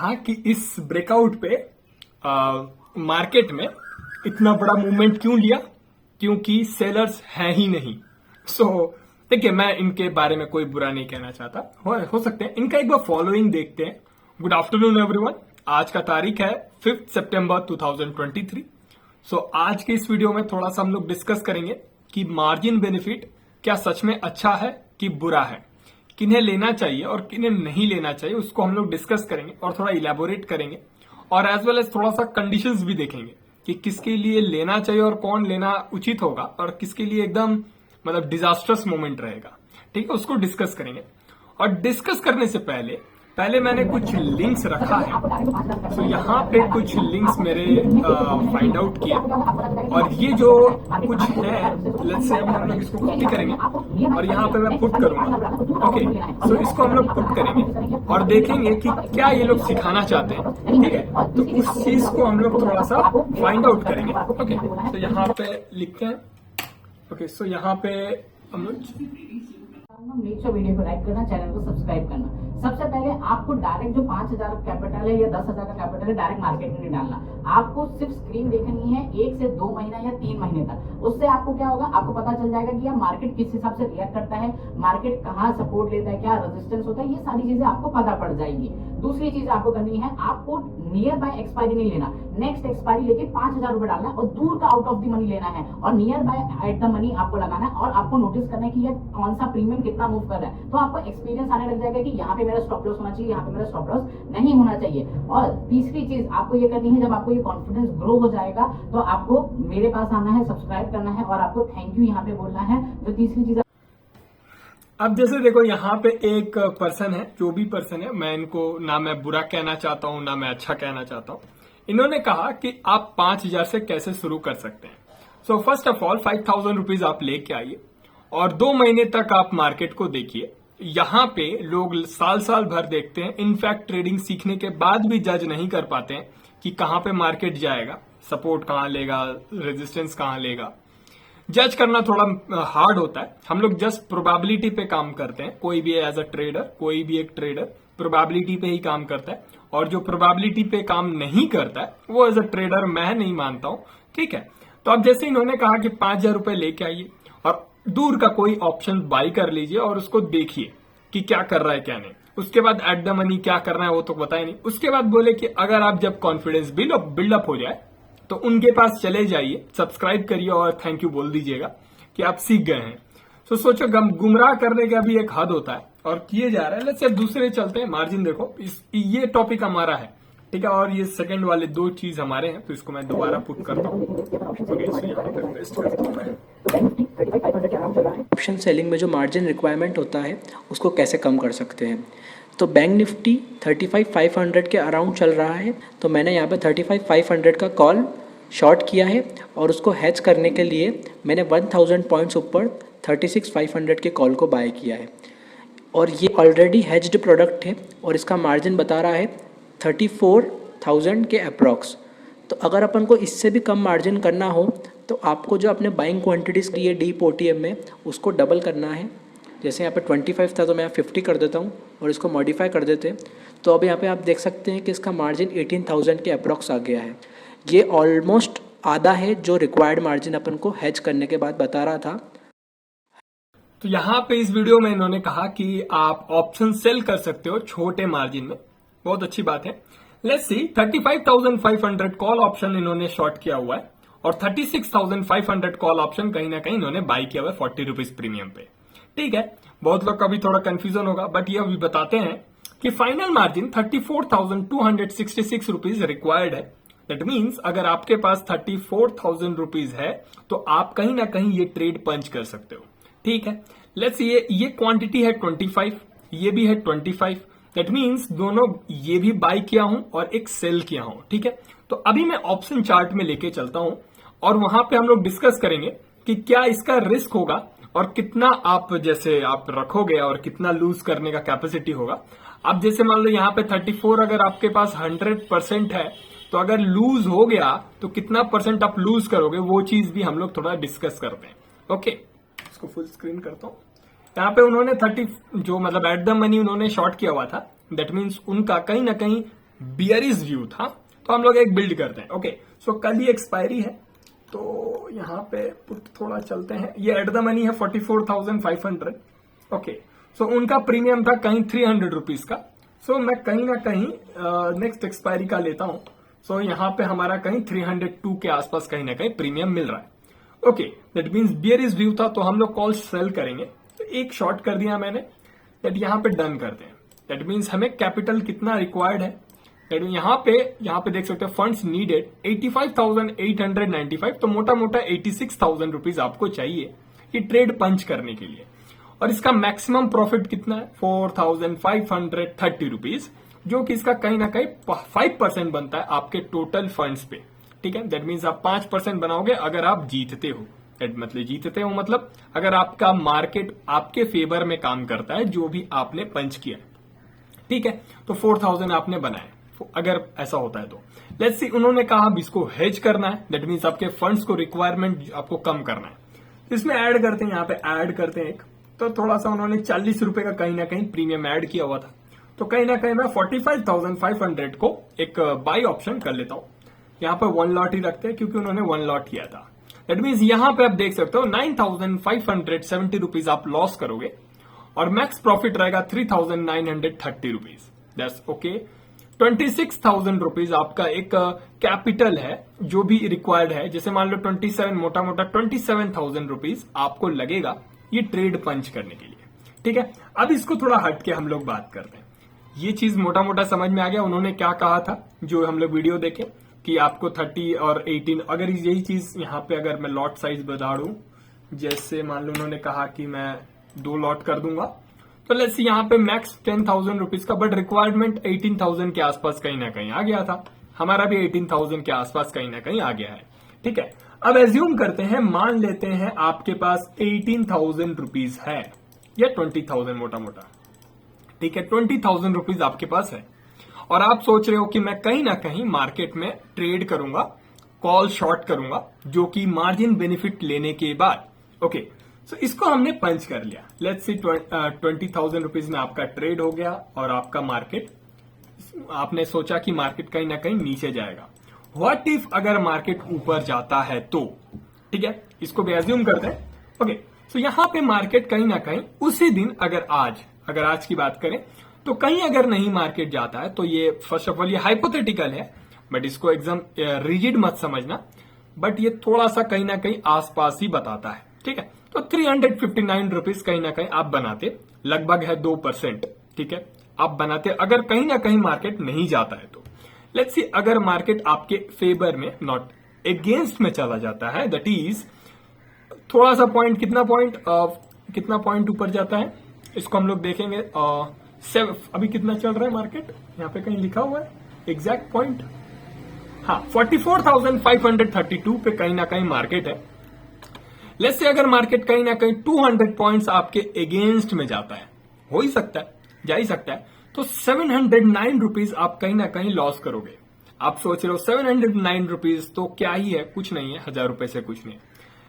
हाँ कि इस ब्रेकआउट पे मार्केट में इतना बड़ा मूवमेंट क्यों लिया, क्योंकि सेलर्स हैं ही नहीं। देखिए, मैं इनके बारे में कोई बुरा नहीं कहना चाहता, हो सकते हैं। इनका एक बार फॉलोइंग देखते हैं। Good afternoon everyone. आज का तारीख है 5 सितंबर 2023। आज के इस वीडियो में थोड़ा सा हम लोग डिस्कस करेंगे कि मार्जिन बेनिफिट क्या सच में अच्छा है कि बुरा है, किन्हें लेना चाहिए और किन्हें नहीं लेना चाहिए, उसको हम लोग डिस्कस करेंगे और थोड़ा इलेबोरेट करेंगे, और एज वेल एज थोड़ा सा कंडीशंस भी देखेंगे कि किसके लिए लेना चाहिए और कौन लेना उचित होगा और किसके लिए एकदम मतलब डिजास्टर्स मोमेंट रहेगा। ठीक है, उसको डिस्कस करेंगे। और डिस्कस करने से पहले मैंने कुछ लिंक्स रखा है। यहाँ पे कुछ लिंक्स मेरे फाइंड आउट किए, और ये जो कुछ है, लेट्स से हम लोग इसको कॉपी करेंगे और यहाँ पे मैं पुट करूंगा। ओके, इसको हम लोग पुट करेंगे और देखेंगे कि क्या ये लोग सिखाना चाहते हैं। ठीक है, तो उस चीज को हम लोग थोड़ा सा फाइंड आउट करेंगे। ओके, यहाँ पे लिखते हैं। ओके, यहाँ पे हम लोग मेक श्योर वीडियो को लाइक करना, चैनल को सब्सक्राइब करना। सबसे पहले आपको डायरेक्ट जो 5,000 कैपिटल है या 10,000 का कैपिटल है, डायरेक्ट मार्केट में नहीं डालना। आपको सिर्फ स्क्रीन देखनी है 1 से 2 महीना या 3 महीने तक। उससे आपको क्या होगा, आपको पता चल जाएगा कि यार मार्केट किस हिसाब से रिएक्ट करता है, मार्केट कहाँ सपोर्ट लेता है, क्या रेजिस्टेंस होता है, ये सारी चीजें आपको पता पड़ जाएंगी। दूसरी चीज आपको करनी है, आपको नियर बाय एक्सपायरी नहीं लेना। नेक्स्ट एक्सपायरी लेके 5,000 रुपए डालना है और दूर का आउट ऑफ द मनी लेना है, और near by at the money आपको लगाना है। और आपको नोटिस करना है कि यार कौन सा प्रीमियम कितना मूव कर रहा है, तो आपको एक्सपीरियंस आने लग जाएगा कि यहाँ पे मेरा स्टॉप लॉस होना चाहिए, यहाँ पे मेरा स्टॉप लॉस नहीं होना चाहिए। और तीसरी चीज आपको ये करनी है, जब आपको ये कॉन्फिडेंस ग्रो हो जाएगा तो आपको मेरे पास आना है, सब्सक्राइब करना है और आपको थैंक यू यहाँ पे बोलना है। जो तीसरी चीज, अब जैसे देखो, यहाँ पे एक पर्सन है, जो भी पर्सन है, मैं इनको ना मैं बुरा कहना चाहता हूँ ना मैं अच्छा कहना चाहता हूँ। इन्होंने कहा कि आप 5,000 से कैसे शुरू कर सकते हैं। फर्स्ट ऑफ ऑल 5,000 रुपीज आप लेके आइए और 2 महीने तक आप मार्केट को देखिए। यहाँ पे लोग साल साल भर देखते हैं, इनफैक्ट ट्रेडिंग सीखने के बाद भी जज नहीं कर पाते हैं कि कहाँ पे मार्केट जाएगा, सपोर्ट कहाँ लेगा, रेजिस्टेंस कहाँ लेगा। जज करना थोड़ा हार्ड होता है। हम लोग जस्ट प्रोबेबिलिटी पे काम करते हैं। कोई भी एज अ ट्रेडर, कोई भी एक ट्रेडर प्रोबेबिलिटी पे ही काम करता है, और जो प्रोबेबिलिटी पे काम नहीं करता है वो एज अ ट्रेडर मैं नहीं मानता हूं। ठीक है, तो अब जैसे इन्होंने कहा कि 5,000 रुपए लेके आइए और दूर का कोई ऑप्शन बाई कर लीजिए और उसको देखिए कि क्या कर रहा है क्या नहीं। उसके बाद एट द मनी क्या करना है वो तो बताया नहीं। उसके बाद बोले कि अगर आप जब कॉन्फिडेंस बिल्डअप हो जाए तो उनके पास चले जाइए, सब्सक्राइब करिए और थैंक यू बोल दीजिएगा कि आप सीख गए हैं। सोचो, गुमराह करने का भी एक हद होता है और किए जा रहा है। लेट्स से दूसरे चलते हैं। मार्जिन देखो, ये टॉपिक हमारा है, ठीक है, और ये सेकंड वाले 2 चीज हमारे हैं, तो इसको मैं दोबारा पुट करता हूँ। ऑप्शन सेलिंग में जो मार्जिन रिक्वायरमेंट होता है उसको कैसे कम कर सकते हैं। तो बैंक निफ्टी 35,500 के अराउंड चल रहा है, तो मैंने यहाँ पे 35,500 का कॉल शॉर्ट किया है और उसको हैच करने के लिए मैंने 1000 पॉइंट्स ऊपर 36,500 के कॉल को बाय किया है, और ये ऑलरेडी हैच्ड प्रोडक्ट है और इसका मार्जिन बता रहा है 34,000 के अप्रॉक्स। तो अगर अपन को इससे भी कम मार्जिन करना हो तो आपको जो अपने बाइंग क्वांटिटीज़ की है डीप ओटीएम में, उसको डबल करना है। जैसे यहाँ पे 25 था तो मैं 50 कर देता हूँ और इसको मॉडिफाई कर देते हैं, तो अब यहाँ पे आप देख सकते हैं कि इसका मार्जिन 18,000 के अप्रॉक्स आ गया है। ये ऑलमोस्ट आधा है जो रिक्वायर्ड मार्जिन अपन को हैच करने के बाद बता रहा था। तो यहाँ पे इस वीडियो में इन्होंने कहा कि आप ऑप्शन सेल कर सकते हो छोटे मार्जिन में। बहुत अच्छी बात है। लेट्स सी, 35,500 कॉल ऑप्शन इन्होंने शॉर्ट किया हुआ है और 36,500 कॉल ऑप्शन कहीं ना कहीं इन्होंने बाई किया हुआ है 40 रुपीज प्रीमियम पे। ठीक है, बहुत लोग का भी थोड़ा कंफ्यूजन होगा, बट ये अभी बताते हैं कि फाइनल मार्जिन 34,266 रुपीज रिक्वायर्ड है। दैट मीन्स अगर आपके पास 34,000 रुपीज है तो आप कहीं ना कहीं ये ट्रेड पंच कर सकते हो। ठीक है, लेट्स ये क्वांटिटी है 25, ये भी है 25। दैट मीन्स दोनों ये भी बाई किया हूं और एक सेल किया हूं। ठीक है, तो अभी मैं ऑप्शन चार्ट में लेके चलता हूं और वहां पे हम लोग डिस्कस करेंगे कि क्या इसका रिस्क होगा और कितना आप जैसे आप रखोगे और कितना लूज करने का कैपेसिटी होगा। अब जैसे मान लो यहाँ पे 34 अगर आपके पास 100% है, तो अगर लूज हो गया तो कितना परसेंट आप लूज करोगे, वो चीज भी हम लोग थोड़ा डिस्कस करते हैं। ओके, इसको फुल स्क्रीन करता हूँ। यहाँ पे उन्होंने 30 जो मतलब एट द मनी उन्होंने शॉर्ट किया हुआ था, दैट मीन्स उनका कहीं ना कहीं बियरिश व्यू था, तो हम लोग एक बिल्ड करते हैं। ओके, सो कल ही एक्सपायरी है, तो यहाँ पे पुट थोड़ा चलते हैं। ये एट द मनी है 44,500। ओके, सो उनका प्रीमियम था कहीं 300 रुपीज का। सो मैं कहीं ना कहीं नेक्स्ट एक्सपायरी का लेता हूं। सो यहाँ पे हमारा कहीं 302 के आसपास कहीं ना कहीं प्रीमियम मिल रहा है। Okay, that means bearish view था, तो हम लोग कॉल सेल करेंगे। तो एक शॉर्ट कर दिया मैंने, दैट यहाँ पे डन करते हैं। दैट मीन्स हमें कैपिटल कितना रिक्वायर्ड है, दैट यहाँ पे देख सकते हैं फंड्स नीडेड 85,895, तो मोटा मोटा 86,000 रुपीज आपको चाहिए ये ट्रेड पंच करने के लिए। और इसका मैक्सिमम प्रॉफिट कितना है 4,530 रुपीज, जो कि इसका कहीं ना कहीं 5% बनता है आपके टोटल फंड्स पे। ठीक है, दैट मीन्स आप 5% बनाओगे अगर आप जीतते हो। मतलब अगर आपका मार्केट आपके फेवर में काम करता है, जो भी आपने पंच किया। ठीक है, तो 4,000 आपने बनाए अगर ऐसा होता है तो। लेट्स सी, उन्होंने कहा अब इसको हेज करना है, दैट मीन्स आपके फंड्स को रिक्वायरमेंट आपको कम करना है। इसमें ऐड करते हैं, यहाँ पे ऐड करते हैं एक, तो थोड़ा सा उन्होंने 40 रुपए का कहीं ना कहीं प्रीमियम ऐड किया हुआ था, तो कहीं ना कहीं मैं 45,500 को एक बाई ऑप्शन कर लेता हूं। यहाँ पे 1 लॉट ही रखते हैं क्योंकि उन्होंने 1 लॉट किया था। दैट मीन्स यहाँ पे आप देख सकते हो 9,570 रुपीज आप लॉस करोगे और मैक्स प्रॉफिट रहेगा 3,930 रुपीज। That's okay. 26,000 रुपीज आपका एक कैपिटल है जो भी रिक्वायर्ड है। जैसे मान लो 27, मोटा मोटा 27,000 रुपीज आपको लगेगा ये ट्रेड पंच करने के लिए। ठीक है, अब इसको थोड़ा हट के हम लोग बात करते हैं। ये चीज मोटा मोटा समझ में आ गया उन्होंने क्या कहा था, जो हम लोग वीडियो देखे कि आपको 30 और 18, अगर यही चीज यहाँ पे अगर मैं लॉट साइज बता दूं, जैसे मान लो उन्होंने कहा कि मैं 2 लॉट कर दूंगा, तो लेट्स सी यहाँ पे मैक्स 10,000 रुपीज का, बट रिक्वायरमेंट 18,000 के आसपास कहीं ना कहीं आ गया था। हमारा भी 18,000 के आसपास कहीं ना कहीं आ गया है। ठीक है, अब एज्यूम करते हैं, मान लेते हैं आपके पास 18,000 रुपीज है या 20,000 मोटा मोटा। ठीक है, 20,000 रुपीज आपके पास है और आप सोच रहे हो कि मैं कहीं ना कहीं मार्केट में ट्रेड करूंगा, कॉल शॉर्ट करूंगा, जो कि मार्जिन बेनिफिट लेने के बाद। ओके, सो इसको हमने पंच कर लिया। लेट्स सी 20,000 रुपीज में आपका ट्रेड हो गया और आपका मार्केट, आपने सोचा कि मार्केट कहीं ना कहीं नीचे जाएगा। व्हाट इफ अगर मार्केट ऊपर जाता है तो? ठीक है, इसको भी एज्यूम करते हैं। ओके, सो यहां पे मार्केट कहीं ना कहीं उसी दिन, अगर आज की बात करें तो कहीं अगर नहीं मार्केट जाता है, तो ये फर्स्ट ऑफ ऑल ये हाइपोथेटिकल है, बट इसको एकदम रिजिड मत समझना, बट ये थोड़ा सा कहीं ना कहीं आसपास ही बताता है। ठीक है, तो 359 रुपीज कहीं ना कहीं आप बनाते, लगभग है 2%। ठीक है, आप बनाते अगर कहीं ना कहीं मार्केट नहीं जाता है तो। लेट्स सी अगर मार्केट आपके फेवर में, नॉट अगेंस्ट में चला जाता है, दैट इज थोड़ा सा पॉइंट, कितना पॉइंट ऊपर जाता है इसको हम लोग देखेंगे। अभी कितना चल रहा है मार्केट, यहाँ पे कहीं लिखा हुआ है एग्जैक्ट पॉइंट, हाँ 44,532 पे कहीं ना कहीं मार्केट है। लेट्स से अगर मार्केट कहीं ना कहीं 200 पॉइंट्स आपके अगेंस्ट में जाता है, हो ही सकता है, जा ही सकता है, तो 709 रुपीज आप कहीं ना कहीं लॉस करोगे। आप सोच रहे हो 709 रुपीज तो क्या ही है, कुछ नहीं है, 1,000 रुपए से कुछ नहीं है।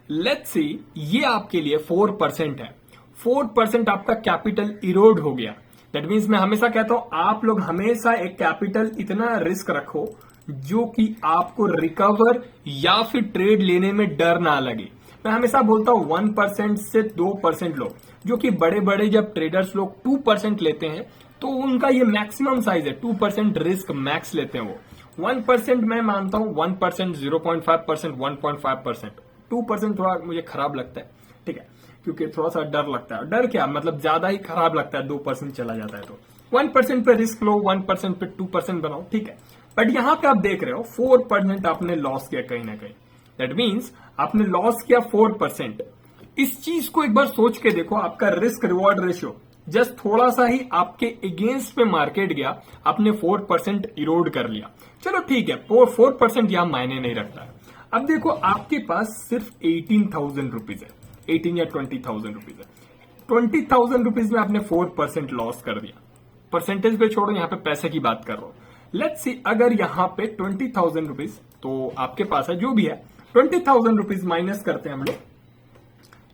लेट्स सी ये आपके लिए 4% है। 4% आपका कैपिटल इरोड हो गया। दैट मीन्स मैं हमेशा कहता हूं आप लोग हमेशा एक कैपिटल इतना रिस्क रखो जो कि आपको रिकवर या फिर ट्रेड लेने में डर ना लगे। मैं हमेशा बोलता हूं 1% से 2% लो, जो कि बड़े बड़े जब ट्रेडर्स लोग 2% लेते हैं तो उनका ये मैक्सिमम साइज है, 2% रिस्क मैक्स लेते हैं वो। 1% मैं मानता हूं, 1%, 0.5%, 1.5%, 2% थोड़ा मुझे खराब लगता है। ठीक है, क्योंकि थोड़ा सा डर लगता है। डर क्या, मतलब ज्यादा ही खराब लगता है 2% चला जाता है तो। 1% पे रिस्क लो, 1% पे 2% बनाओ। ठीक है, बट यहां पे आप देख रहे हो 4% आपने लॉस किया कहीं ना कहीं। दैट मीन्स आपने लॉस किया 4%। इस चीज को एक बार सोच के देखो, आपका रिस्क रिवॉर्ड रेशियो जस्ट थोड़ा सा ही आपके अगेंस्ट पे मार्केट गया, आपने 4% इरोड कर लिया। चलो ठीक है, 4% यहां मायने नहीं रखता है। अब देखो आपके पास सिर्फ 18,000 रुपीज है, 18 या 20,000 रुपीज है। 20,000 रुपीज में आपने 4% लॉस कर दिया। परसेंटेज पे छोड़ो, यहां पे पैसे की बात कर रहा हूं। लेट्स सी अगर यहां पे 20,000 रुपीज तो आपके पास है, जो भी है 20,000 रुपीज माइनस करते हैं हम लोग।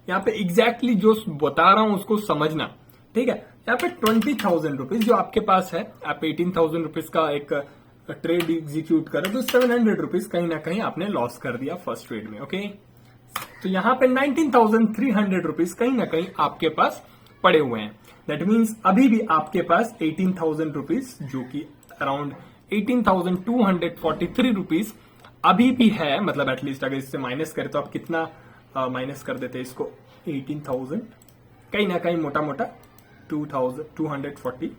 यहाँ पे एग्जैक्टली जो बता रहा हूं उसको समझना। ठीक है, यहाँ पे 20,000 रुपीज जो आपके पास है, आप 18,000 रुपीज का एक ट्रेड एग्जीक्यूट करो तो 700 रुपीज कहीं ना कहीं आपने लॉस कर दिया फर्स्ट ट्रेड में। ओके, तो यहां पे 19,300 रुपीज कहीं ना कहीं आपके पास पड़े हुए हैं। दैट मीन्स अभी भी आपके पास 18,000 रुपीज, जो कि अराउंड 18,243 रुपीज अभी भी है। मतलब एटलीस्ट अगर इससे माइनस करें तो आप कितना माइनस कर देते इसको, 18,000 कहीं ना कहीं मोटा मोटा 2,243।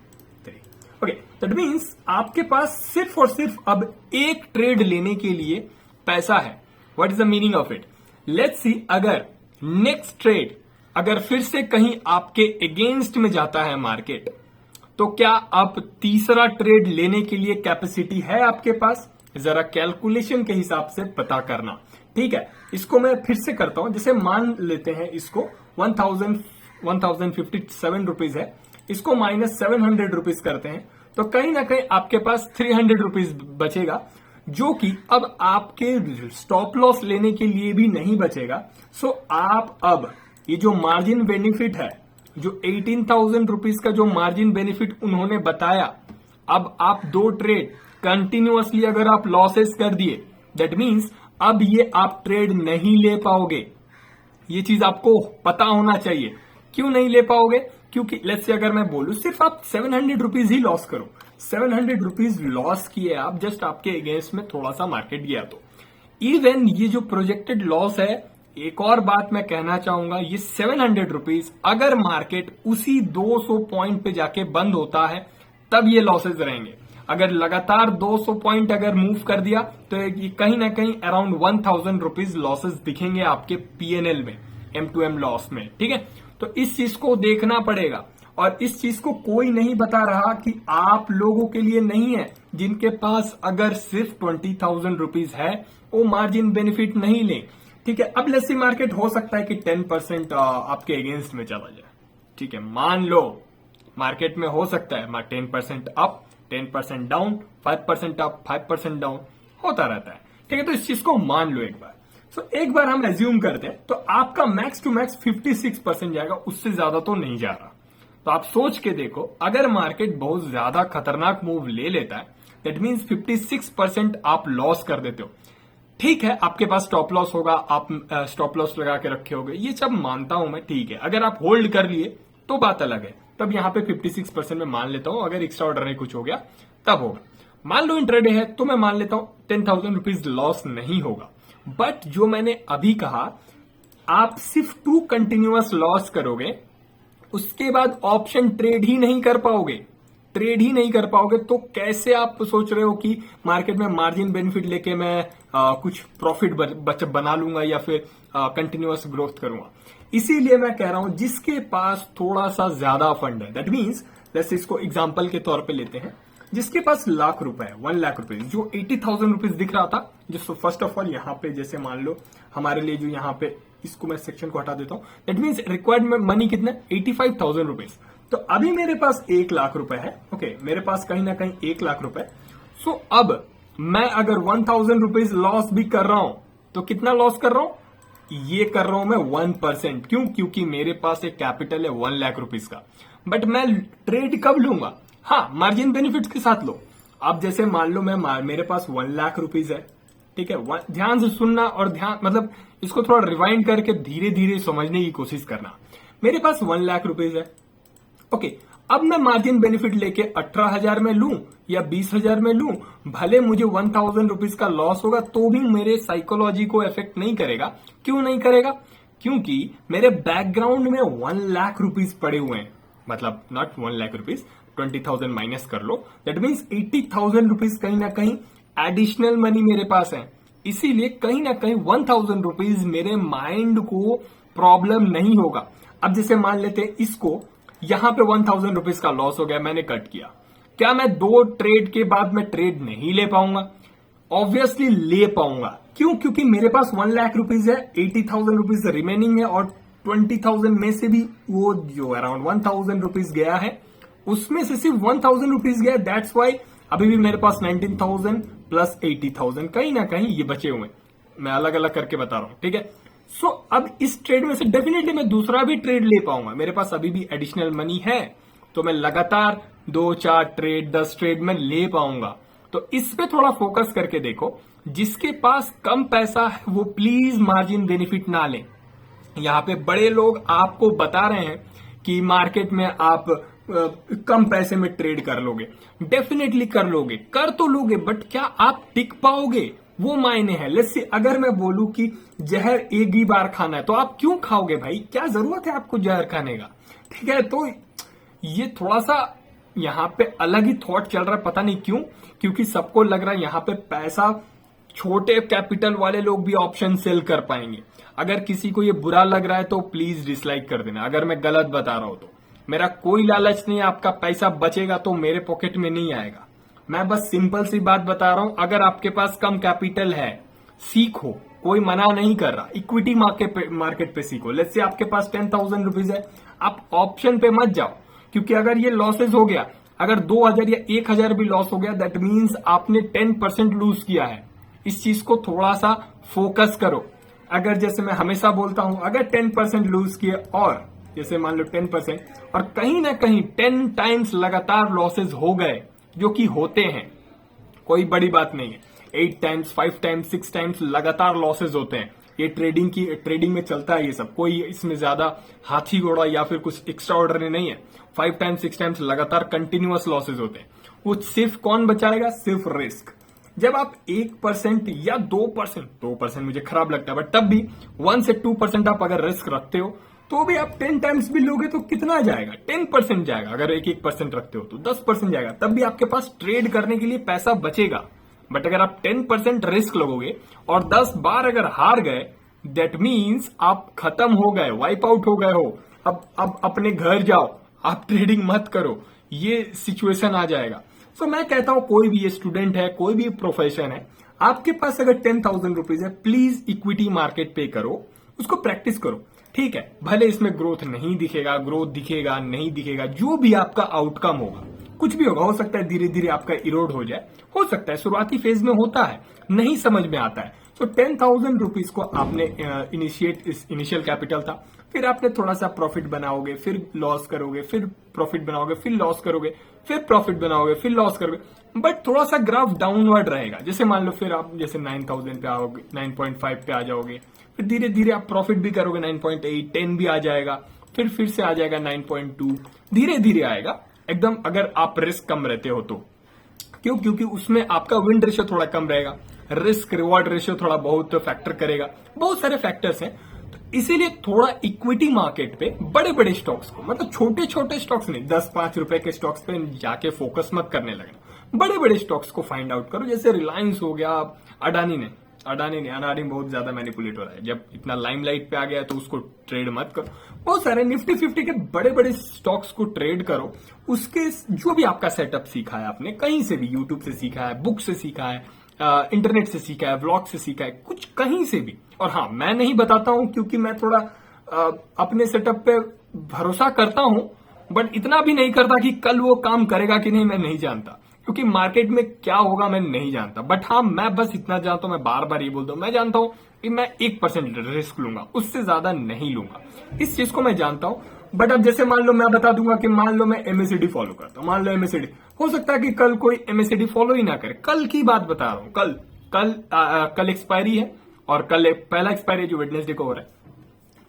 ओके, दैट मीन्स आपके पास सिर्फ और सिर्फ अब एक ट्रेड लेने के लिए पैसा है। What is the meaning of it? Let's see, अगर नेक्स्ट ट्रेड अगर फिर से कहीं आपके अगेंस्ट में जाता है मार्केट, तो क्या आप तीसरा ट्रेड लेने के लिए कैपेसिटी है आपके पास? जरा कैलकुलेशन के हिसाब से पता करना। ठीक है, इसको मैं फिर से करता हूं। जैसे मान लेते हैं इसको 1,057 रुपीज है, इसको माइनस 700 रुपीज करते हैं, तो कहीं ना कहीं आपके पास 300 रुपीज बचेगा, जो कि अब आपके स्टॉप लॉस लेने के लिए भी नहीं बचेगा। सो आप अब ये जो मार्जिन बेनिफिट है, जो 18,000 रुपीज का जो मार्जिन बेनिफिट उन्होंने बताया, अब आप दो ट्रेड कंटिन्यूअसली अगर आप लॉसेस कर दिए, दैट मीन्स अब ये आप ट्रेड नहीं ले पाओगे। ये चीज आपको पता होना चाहिए। क्यों नहीं ले पाओगे? क्योंकि लेट्स से अगर मैं बोलूं सिर्फ आप 700 रुपीज ही लॉस करो, 700 रुपीज लॉस किए आप, जस्ट आपके अगेंस्ट में थोड़ा सा मार्केट गया तो इवन ये जो प्रोजेक्टेड लॉस है, एक और बात मैं कहना चाहूंगा, ये 700 रुपीज अगर मार्केट उसी 200 पॉइंट पे जाके बंद होता है तब ये लॉसेज रहेंगे। अगर लगातार 200 पॉइंट अगर मूव कर दिया तो ये कहीं ना कहीं अराउंड 1,000 रुपीज लॉसेज दिखेंगे आपके पीएनएल में, M2M लॉस में। ठीक है, तो इस चीज को देखना पड़ेगा, और इस चीज को कोई नहीं बता रहा कि आप लोगों के लिए नहीं है जिनके पास अगर सिर्फ 20,000 रुपीज है वो मार्जिन बेनिफिट नहीं ले। ठीक है, अब लेट्स सी मार्केट हो सकता है कि 10% आपके अगेंस्ट में चला जाए। ठीक है, मान लो मार्केट में हो सकता है 10% अप, 10% डाउन, 5% अप, 5% डाउन होता रहता है। ठीक है, तो इस चीज को मान लो एक बार। एक बार हम एज्यूम करते हैं तो आपका मैक्स टू मैक्स 56% जाएगा, उससे ज्यादा तो नहीं जा रहा। तो आप सोच के देखो, अगर मार्केट बहुत ज्यादा खतरनाक मूव ले लेता है, दैट मीन्स 56% आप लॉस कर देते हो। ठीक है, आपके पास स्टॉप लॉस होगा, आप स्टॉप लॉस लगा के रखे होगे, ये सब मानता हूं मैं। ठीक है, अगर आप होल्ड कर लिए तो बात अलग है, तब यहां पे 56% में मान लेता हूं। अगर एक्स्ट्रा ऑर्डर कुछ हो गया तब होगा। मान लो इंट्राडे है तो मैं मान लेता हूं 10,000 रुपीज लॉस नहीं होगा। बट जो मैंने अभी कहा, आप सिर्फ 2 कंटिन्यूअस लॉस करोगे, उसके बाद ऑप्शन ट्रेड ही नहीं कर पाओगे। ट्रेड ही नहीं कर पाओगे तो कैसे आप सोच रहे हो कि मार्केट में मार्जिन बेनिफिट लेके मैं कुछ प्रॉफिट बना लूंगा या फिर कंटिन्यूअस ग्रोथ करूंगा। इसीलिए मैं कह रहा हूं जिसके पास थोड़ा सा ज्यादा फंड है, दैट मीन्स जैसे इसको एग्जांपल के तौर पे लेते हैं, जिसके पास लाख रुपए है, 1 लाख रुपए, जो 80,000 रुपीज दिख रहा था, जो फर्स्ट ऑफ ऑल यहाँ पे जैसे मान लो हमारे लिए जो यहाँ पे, इसको मैं सेक्शन को हटा देता हूं, दैट मीन्स रिक्वायर्ड मनी कितना, 85,000 रुपीज। तो अभी मेरे पास 1 लाख रुपए है। ओके, मेरे पास कहीं ना कहीं 1 लाख रुपए। सो अब मैं अगर 1,000 रुपीज लॉस भी कर रहा हूं तो कितना लॉस कर रहा हूं? ये कर रहा हूं मैं 1%। क्यों? क्योंकि मेरे पास एक कैपिटल है 1 लाख रुपीज का। बट मैं ट्रेड कब लूंगा? हाँ, मार्जिन बेनिफिट्स के साथ लो। अब जैसे मान लो मेरे पास 1 लाख रुपीज है। ठीक है, ध्यान से सुनना और ध्यान मतलब इसको थोड़ा रिवाइंड करके धीरे धीरे समझने की कोशिश करना। मेरे पास 1 लाख रुपीज है। ओके, अब मैं मार्जिन बेनिफिट लेके 18,000 में लूं या 20,000 में लूं, भले मुझे 1,000 रुपीज का लॉस होगा तो भी मेरे साइकोलॉजी को इफेक्ट नहीं करेगा। क्यों नहीं करेगा? क्योंकि मेरे बैकग्राउंड में 1 लाख रुपीज पड़े हुए हैं। मतलब नॉट 1 लाख रुपीज, 20,000 माइनस कर लो, दैट मीन्स 80,000 रुपीज कहीं ना कहीं एडिशनल मनी मेरे पास है। इसीलिए कहीं ना कहीं 1,000 रुपीज मेरे माइंड को प्रॉब्लम नहीं होगा। अब जैसे मान लेते हैं इसको, यहां पे 1,000 रुपीज का लॉस हो गया, मैंने कट किया, क्या मैं 2 ट्रेड के बाद मैं ट्रेड नहीं ले पाऊंगा? ऑब्वियसली ले पाऊंगा। क्यों? क्योंकि मेरे पास 1 लाख रुपीज है, 80,000 रुपीज रिमेनिंग है, और 20,000 में से भी वो जो अराउंड 1,000 रुपीज गया है, उसमें से सिर्फ 1,000 रुपीज गया। दैट्स वाई अभी भी मेरे पास 19,000 प्लस 80,000 कहीं ना कहीं ये बचे हुए। मैं अलग अलग करके बता रहा हूं। ठीक है, सो अब इस ट्रेड में से डेफिनेटली मैं दूसरा भी ट्रेड ले पाऊंगा। मेरे पास अभी भी एडिशनल मनी है, तो मैं लगातार 2, 4 ट्रेड, 10 ट्रेड में ले पाऊंगा। तो इस पे थोड़ा फोकस करके देखो। जिसके पास कम पैसा है वो प्लीज मार्जिन बेनिफिट ना लें। यहाँ पे बड़े लोग आपको बता रहे हैं कि मार्केट में आप कम पैसे में ट्रेड कर लोगे। डेफिनेटली कर लोगे, कर तो लोगे, बट क्या आप टिक पाओगे, वो मायने है। लेट्स से अगर मैं बोलूं कि जहर एक ही बार खाना है तो आप क्यों खाओगे भाई, क्या जरूरत है आपको जहर खाने का, ठीक है। तो ये थोड़ा सा यहाँ पे अलग ही थॉट चल रहा है, पता नहीं क्यों, क्योंकि सबको लग रहा है यहाँ पे पैसा छोटे कैपिटल वाले लोग भी ऑप्शन सेल कर पाएंगे। अगर किसी को ये बुरा लग रहा है तो प्लीज डिसलाइक कर देना, अगर मैं गलत बता रहा हूं तो। मेरा कोई लालच नहीं है, आपका पैसा बचेगा तो मेरे पॉकेट में नहीं आएगा। मैं बस सिंपल सी बात बता रहा हूं, अगर आपके पास कम कैपिटल है सीखो, कोई मना नहीं कर रहा। इक्विटी मार्केट पे सीखो। लेट्स से आपके पास 10,000 रुपीज है, आप ऑप्शन पे मत जाओ, क्योंकि अगर ये लॉसेज हो गया, अगर 2,000 या 1,000 भी लॉस हो गया, दैट मीन्स आपने 10% लूज किया है। इस चीज को थोड़ा सा फोकस करो। अगर जैसे मैं हमेशा बोलता हूं, अगर 10% लूज किए और जैसे मान लो 10% और कहीं ना कहीं 10 टाइम्स लगातार लॉसेज हो गए, जो कि होते हैं, कोई बड़ी बात नहीं है। 8 टाइम्स, 5 टाइम्स, 6 टाइम्स लगातार लॉसेज होते हैं। ये ट्रेडिंग में चलता है ये सब, कोई इसमें ज्यादा हाथी घोड़ा या फिर कुछ एक्स्ट्रा ऑर्डनरी नहीं है। 5 टाइम्स, 6 टाइम्स लगातार कंटिन्यूअस लॉसेज होते हैं। वो सिर्फ कौन बचाएगा, सिर्फ रिस्क। जब आप 1% या 2% मुझे खराब लगता है, बट तब भी 1 से 2% आप अगर रिस्क रखते हो तो भी आप 10 टाइम्स भी लोगे तो कितना जाएगा, 10% जाएगा। अगर 1% रखते हो तो 10% जाएगा, तब भी आपके पास ट्रेड करने के लिए पैसा बचेगा। बट अगर आप 10% रिस्क लगोगे और 10 बार अगर हार गए, दैट मीन्स आप खत्म हो गए, वाइप आउट हो गए हो। अब अपने घर जाओ, आप ट्रेडिंग मत करो, ये सिचुएशन आ जाएगा। सो मैं कहता हूं कोई भी स्टूडेंट है, कोई भी प्रोफेशन है, आपके पास अगर 10,000 रुपीज है, प्लीज इक्विटी मार्केट पे करो, उसको प्रैक्टिस करो। ठीक है, भले इसमें ग्रोथ नहीं दिखेगा, ग्रोथ दिखेगा नहीं दिखेगा, जो भी आपका आउटकम होगा, कुछ भी होगा, हो सकता है धीरे धीरे आपका इरोड हो जाए, हो सकता है शुरुआती फेज में होता है, नहीं समझ में आता है। तो 10,000 रुपीज को आपने इनिशियल कैपिटल था, फिर आपने थोड़ा सा प्रॉफिट बनाओगे, फिर लॉस करोगे, फिर प्रॉफिट बनाओगे, फिर लॉस करोगे, फिर प्रॉफिट बनाओगे, फिर लॉस करोगे, बट थोड़ा सा ग्राफ डाउनवर्ड रहेगा। जैसे मान लो फिर आप जैसे 9,000 पे आओगे, 9.5 पे आ जाओगे, फिर धीरे धीरे आप प्रॉफिट भी करोगे, 9.8, 10 भी आ जाएगा, फिर से आ जाएगा 9.2, धीरे धीरे आएगा एकदम, अगर आप रिस्क कम रहते हो तो। क्यों? क्योंकि उसमें आपका विन रेशियो थोड़ा कम रहेगा, रिस्क रिवॉर्ड रेशियो थोड़ा बहुत फैक्टर करेगा, बहुत सारे फैक्टर्स हैं। तो इसीलिए थोड़ा इक्विटी मार्केट पे बड़े बड़े स्टॉक्स को, मतलब छोटे छोटे स्टॉक्स नहीं, 10-5 रुपए के स्टॉक्स पे जाके फोकस मत करने लगना, बड़े बड़े स्टॉक्स को फाइंड आउट करो। जैसे रिलायंस हो गया, अडानी बहुत ज्यादा मैनिपुलेट हो रहा है, जब इतना लाइमलाइट पे आ गया तो उसको ट्रेड मत करो। बहुत सारे निफ्टी 50 के बड़े बड़े स्टॉक्स को ट्रेड करो। उसके जो भी आपका सेटअप सीखा है आपने, कहीं से भी, यूट्यूब से सीखा है, बुक से सीखा है, इंटरनेट से सीखा है, व्लॉग से सीखा है, कुछ कहीं से भी। और हाँ, मैं नहीं बताता हूं क्योंकि मैं थोड़ा अपने सेटअप पे भरोसा करता हूं, बट इतना भी नहीं करता कि कल वो काम करेगा कि नहीं, मैं नहीं जानता, क्योंकि मार्केट में क्या होगा मैं नहीं जानता। बट हाँ, मैं बस इतना जानता हूं, मैं बार बार ये बोलता हूं, मैं जानता हूं कि मैं 1% रिस्क लूंगा, उससे ज्यादा नहीं लूंगा, इस चीज को मैं जानता हूं। बट अब जैसे मान लो मैं बता दूंगा कि मान लो मैं एमएससीडी फॉलो करता हूं, मान लो एमएससीडी, हो सकता है कि कल कोई एमएससीडी फॉलो ही ना करे। कल की बात बता रहा हूं, कल एक्सपायरी है, और कल पहला एक्सपायरी जो वेडनेसडे को हो रहा है,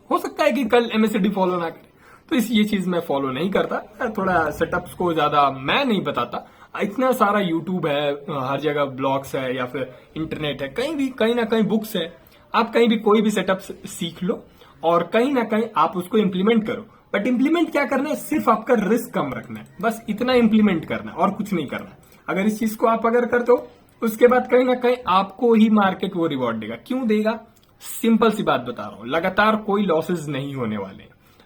हो सकता है कि कल एमएससीडी फॉलो ना करे। तो ये चीज मैं फॉलो नहीं करता, थोड़ा सेटअप्स को ज्यादा मैं नहीं बताता। इतना सारा यूट्यूब है, हर जगह ब्लॉग्स है या फिर इंटरनेट है, कहीं ना कहीं बुक्स है, आप कहीं भी कोई भी सेटअप सीख लो और कहीं ना कहीं आप उसको इम्प्लीमेंट करो। बट इम्प्लीमेंट क्या करना है, सिर्फ आपका रिस्क कम रखना है, बस इतना इम्प्लीमेंट करना है और कुछ नहीं करना है। अगर इस चीज को आप अगर करते हो, उसके बाद कहीं ना कहीं आपको ही मार्केट वो रिवॉर्ड देगा। क्यों देगा? सिंपल सी बात बता रहा हूं, लगातार कोई लॉसेज नहीं होने वाले,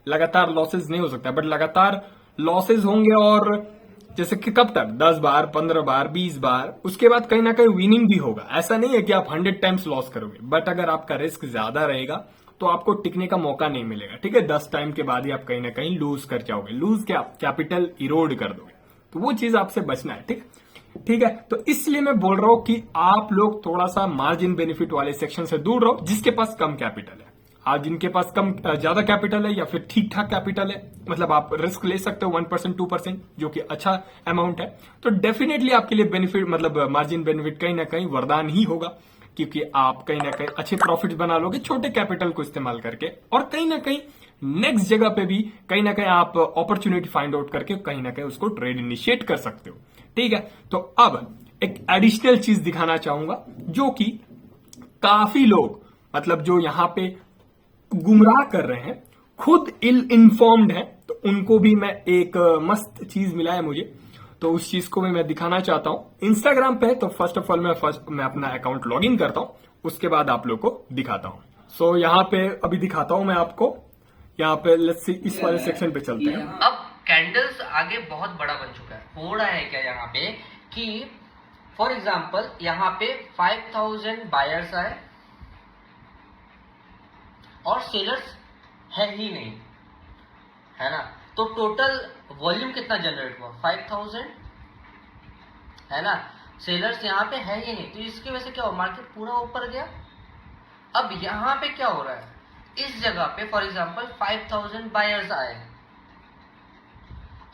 लगातार लॉसेज नहीं हो सकता, बट लगातार लॉसेज होंगे, और जैसे कि कब तक, 10 बार, 15 बार, 20 बार, उसके बाद कहीं ना कहीं विनिंग भी होगा। ऐसा नहीं है कि आप 100 टाइम्स लॉस करोगे, बट अगर आपका रिस्क ज्यादा रहेगा तो आपको टिकने का मौका नहीं मिलेगा। ठीक है, 10 टाइम के बाद ही आप कहीं ना कहीं लूज कर जाओगे, लूज क्या, कैपिटल इरोड कर दोगे, तो वो चीज आपसे बचना है। ठीक है, तो इसलिए मैं बोल रहा हूं कि आप लोग थोड़ा सा मार्जिन बेनिफिट वाले सेक्शन से दूर रहो, जिसके पास कम कैपिटल है। आज जिनके पास ज्यादा कैपिटल है या फिर ठीक ठाक कैपिटल है, मतलब आप रिस्क ले सकते हो 1% 2%, जो कि अच्छा अमाउंट है, तो डेफिनेटली आपके लिए बेनिफिट मतलब मार्जिन बेनिफिट कहीं ना कहीं वरदान ही होगा, क्योंकि आप कहीं ना कहीं अच्छे प्रॉफिट्स बना लोगे छोटे कैपिटल को इस्तेमाल करके, और कहीं ना कहीं नेक्स्ट जगह पे भी कहीं ना कहीं आप अपॉर्चुनिटी फाइंड आउट करके कहीं ना कहीं उसको ट्रेड इनिशिएट कर सकते हो। ठीक है, तो अब एक एडिशनल चीज दिखाना चाहूंगा जो कि काफी लोग मतलब जो यहां पे गुमराह कर रहे हैं, खुद इल इन्फॉर्म्ड है, तो उनको भी मैं एक मस्त चीज मिला है मुझे, तो उस चीज को भी मैं दिखाना चाहता हूं। इंस्टाग्राम पे है, तो फर्स्ट ऑफ ऑल मैं अपना अकाउंट लॉग इन करता हूं, उसके बाद आप लोग को दिखाता हूं। सो यहां पे अभी दिखाता हूं मैं आपको, यहां पे लेट्स सी इस वाले सेक्शन पे चलते हैं। अब कैंडल्स आगे बहुत बड़ा बन चुका है, हो रहा है क्या यहाँ पे कि फॉर एग्जाम्पल यहाँ पे 5000 बायर्स आए और सेलर्स है ही नहीं, है ना, तो टोटल वॉल्यूम कितना जनरेट हुआ 5000, है ना, सेलर्स यहाँ पे है ही नहीं, तो इसकी वजह से क्या हुआ, मार्केट पूरा ऊपर गया। अब यहाँ पे क्या हो रहा है, इस जगह पे फॉर एग्जाम्पल 5000 बायर्स आए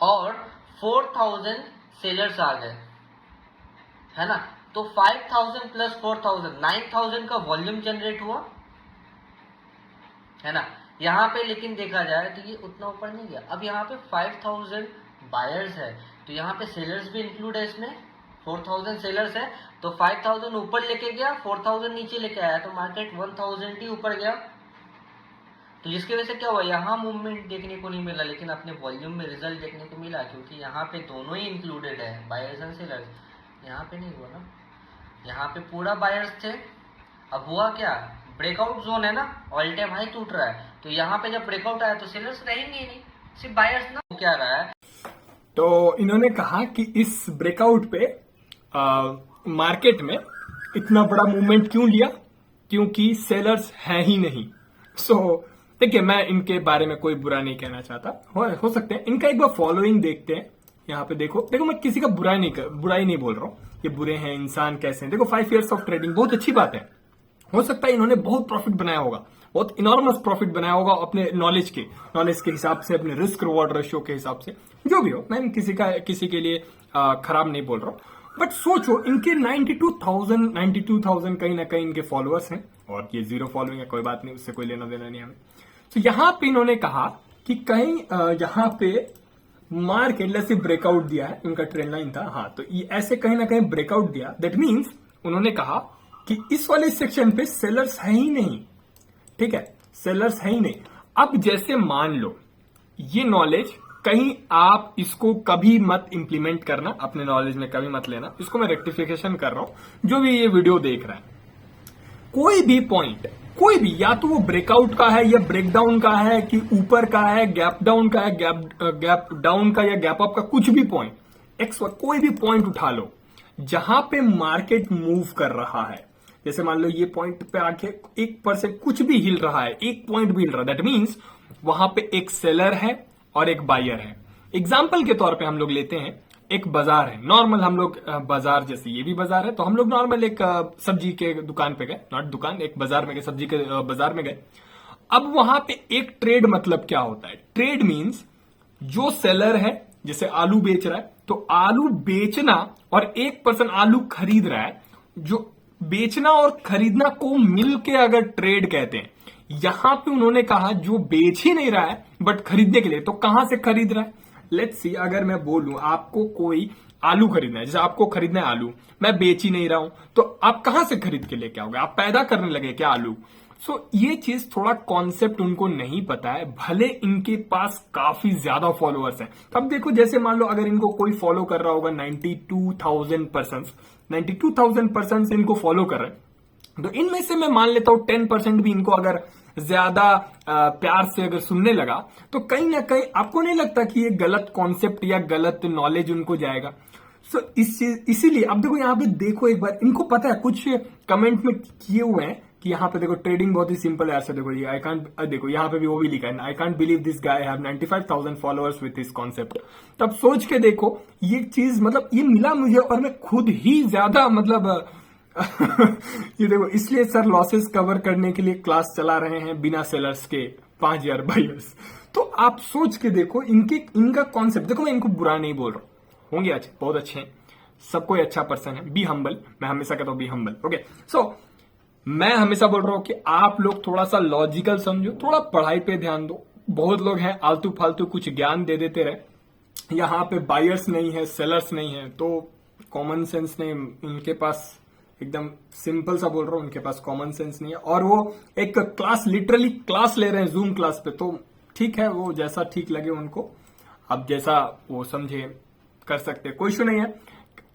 और 4000 सेलर्स आ गए, है ना, तो 5000 प्लस 4000 9000 का वॉल्यूम जनरेट हुआ, है ना। यहाँ पे लेकिन देखा जाए तो ये उतना ऊपर नहीं गया। अब यहाँ पे 5000 बायर्स है, तो यहाँ पे सेलर्स भी इंक्लूड है इसमें, 4000 सेलर्स है, तो 5000 ऊपर लेके गया, 4000 नीचे लेके आया, तो मार्केट 1000 ही ऊपर गया। तो जिसकी वजह से क्या हुआ, यहाँ मूवमेंट देखने को नहीं मिला, लेकिन अपने वॉल्यूम में रिजल्ट देखने को मिला, क्योंकि यहाँ पे दोनों ही इंक्लूडेड है, बायर्स एंड सेलर्स। यहाँ पे नहीं हुआ ना, यहाँ पे पूरा बायर्स थे। अब हुआ क्या, ब्रेकआउट जोन है ना, ऑल टाइम हाई टूट रहा है, तो यहाँ पे जब ब्रेकआउट आया तो सेलर्स रहेंगे ही नहीं, सिर्फ बायर्स ना। क्या रहा है, तो इन्होंने कहा कि इस ब्रेकआउट पे मार्केट में इतना बड़ा मूवमेंट क्यों लिया, क्योंकि सेलर्स हैं ही नहीं। सो देखिए, मैं इनके बारे में कोई बुरा नहीं कहना चाहता, हो सकते हैं इनका एक बार फॉलोइंग देखते हैं। यहाँ पे देखो मैं किसी का बुराई नहीं बोल रहा हूँ, ये बुरे हैं, इंसान कैसे हैं। देखो 5 years ऑफ ट्रेडिंग बहुत अच्छी बात है, हो सकता है इन्होंने बहुत प्रॉफिट बनाया होगा, बहुत इनॉर्मस प्रॉफिट बनाया होगा अपने नॉलेज के हिसाब से, अपने रिस्क रिवॉर्ड रेशियो के हिसाब से, जो भी हो, मैं किसी के लिए खराब नहीं बोल रहा हूँ। बट सोचो, इनके 92,000 कहीं ना कहीं इनके फॉलोअर्स हैं, और ये 0 फॉलोइंग है, कोई बात नहीं, उससे कोई लेना देना नहीं हमें। तो यहाँ पे इन्होंने कहा कि कहीं यहाँ पे मार्केट से ब्रेकआउट दिया है, इनका ट्रेंड लाइन था, हाँ, तो ये ऐसे कहीं ना कहीं ब्रेकआउट दिया, दैट मीन्स उन्होंने कहा कि इस वाले सेक्शन पे सेलर्स है ही नहीं। ठीक है, सेलर्स है ही नहीं। अब जैसे मान लो ये नॉलेज कहीं आप इसको कभी मत इंप्लीमेंट करना, अपने नॉलेज में कभी मत लेना, इसको मैं रेक्टिफिकेशन कर रहा हूं, जो भी ये वीडियो देख रहा है, कोई भी पॉइंट, कोई भी, या तो वो ब्रेकआउट का है या ब्रेकडाउन का है, कि ऊपर का है, गैप डाउन का है, गैप डाउन का या गैप अप का, कुछ भी पॉइंट, कोई भी पॉइंट उठा लो जहां पे मार्केट मूव कर रहा है। जैसे मान लो ये पॉइंट पे आके 1% कुछ भी हिल रहा है, 1 पॉइंट भी हिल रहा है, दैट मीन्स वहां पे एक सेलर है और एक बायर है। एग्जाम्पल के तौर पे हम लोग लेते हैं, एक बाजार है, नॉर्मल हम लोग बाजार, जैसे ये भी बाजार है, तो हम लोग नॉर्मल एक सब्जी के दुकान पे गए, नॉट दुकान, एक बाजार में गए, सब्जी के बाजार में गए। अब वहां पे एक ट्रेड मतलब क्या होता है, ट्रेड मीन्स जो सेलर है, जैसे आलू बेच रहा है, तो आलू बेचना और एक पर्सन आलू खरीद रहा है, जो बेचना और खरीदना को मिलके अगर ट्रेड कहते हैं। यहां पे उन्होंने कहा जो बेच ही नहीं रहा है बट खरीदने के लिए, तो कहां से खरीद रहा है, लेट्स सी, अगर मैं बोलूं आपको कोई आलू खरीदना है, जैसे आपको खरीदना है आलू, मैं बेच ही नहीं रहा हूं, तो आप कहां से खरीद के लेके आओगे, आप पैदा करने लगे क्या आलू। सो ये चीज थोड़ा कॉन्सेप्ट उनको नहीं पता है, भले इनके पास काफी ज्यादा फॉलोअर्स हैं। अब देखो, जैसे मान लो अगर इनको कोई फॉलो कर रहा होगा 92,000 पर्सन इनको फॉलो कर रहे हैं, तो इनमें से मैं मान लेता हूं 10% भी इनको अगर ज्यादा प्यार से अगर सुनने लगा, तो कहीं ना कहीं आपको नहीं लगता कि ये गलत कॉन्सेप्ट या गलत नॉलेज उनको जाएगा। सो इसीलिए अब देखो, यहाँ पे देखो एक बार, इनको पता है, कुछ कमेंट में किए हुए हैं कि यहाँ पे देखो ट्रेडिंग बहुत ही सिंपल है, ऐसा देखो ये आई कांट, देखो यहाँ पे भी वो भी लिखा है, I can't believe this guy have 95,000 followers with this concept. तब सोच के देखो, ये चीज मतलब ये मिला मुझे, और मैं खुद ही ज्यादा मतलब ये देखो, इसलिए सर लॉसेस कवर करने के लिए क्लास चला रहे हैं बिना सेलर्स के 5000 बायर्स। तो आप सोच के देखो इनका कॉन्सेप्ट देखो। मैं इनको बुरा नहीं बोल रहा हूं, होंगे अच्छे, बहुत अच्छे हैं, सब कोई अच्छा पर्सन है। बी हम्बल, मैं हमेशा कहता हूं बी हम्बल। ओके, सो मैं हमेशा बोल रहा हूं कि आप लोग थोड़ा सा लॉजिकल समझो, थोड़ा पढ़ाई पे ध्यान दो। बहुत लोग हैं आलतू फालतू कुछ ज्ञान दे देते रहे। यहाँ पे बायर्स नहीं है, सेलर्स नहीं है, तो कॉमन सेंस नहीं उनके पास। एकदम सिंपल सा बोल रहा हूं, उनके पास कॉमन सेंस नहीं है। और वो एक क्लास, लिटरली क्लास ले रहे हैं जूम क्लास पे, तो ठीक है, वो जैसा ठीक लगे उनको, अब जैसा वो समझे कर सकते, कोई इशू नहीं है,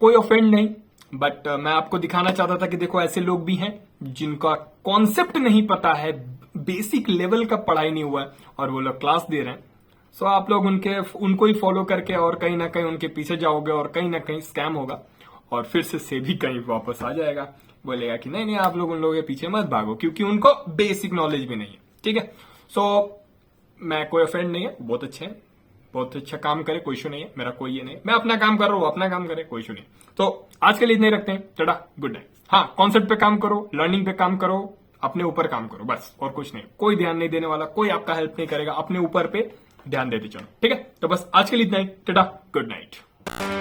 कोई ऑफेंड नहीं। बट मैं आपको दिखाना चाहता था कि देखो ऐसे लोग भी हैं जिनका कॉन्सेप्ट नहीं पता है, बेसिक लेवल का पढ़ाई नहीं हुआ है, और वो लोग क्लास दे रहे हैं। सो आप लोग उनको ही फॉलो करके और कहीं ना कहीं उनके पीछे जाओगे और कहीं ना कहीं स्कैम होगा, और फिर से भी कहीं वापस आ जाएगा, बोलेगा कि नहीं आप लोग उन लोगों के पीछे मत भागो, क्योंकि उनको बेसिक नॉलेज भी नहीं है। ठीक है, सो मैं कोई ऑफेंड नहीं है, बहुत अच्छे हैं, बहुत अच्छा काम करे, कोई इशू नहीं है, मेरा कोई ये नहीं, मैं अपना काम कर रहा हूं, अपना काम करे, कोई इशू नहीं। तो आज के लिए इतने रखते हैं, टाटा, गुड नाइट। हाँ, कॉन्सेप्ट पे काम करो, लर्निंग पे काम करो, अपने ऊपर काम करो, बस, और कुछ नहीं। कोई ध्यान नहीं देने वाला, कोई आपका हेल्प नहीं करेगा, अपने ऊपर पे ध्यान देते चलो। ठीक है, तो बस आज के लिए इतना ही, टाटा, गुड नाइट।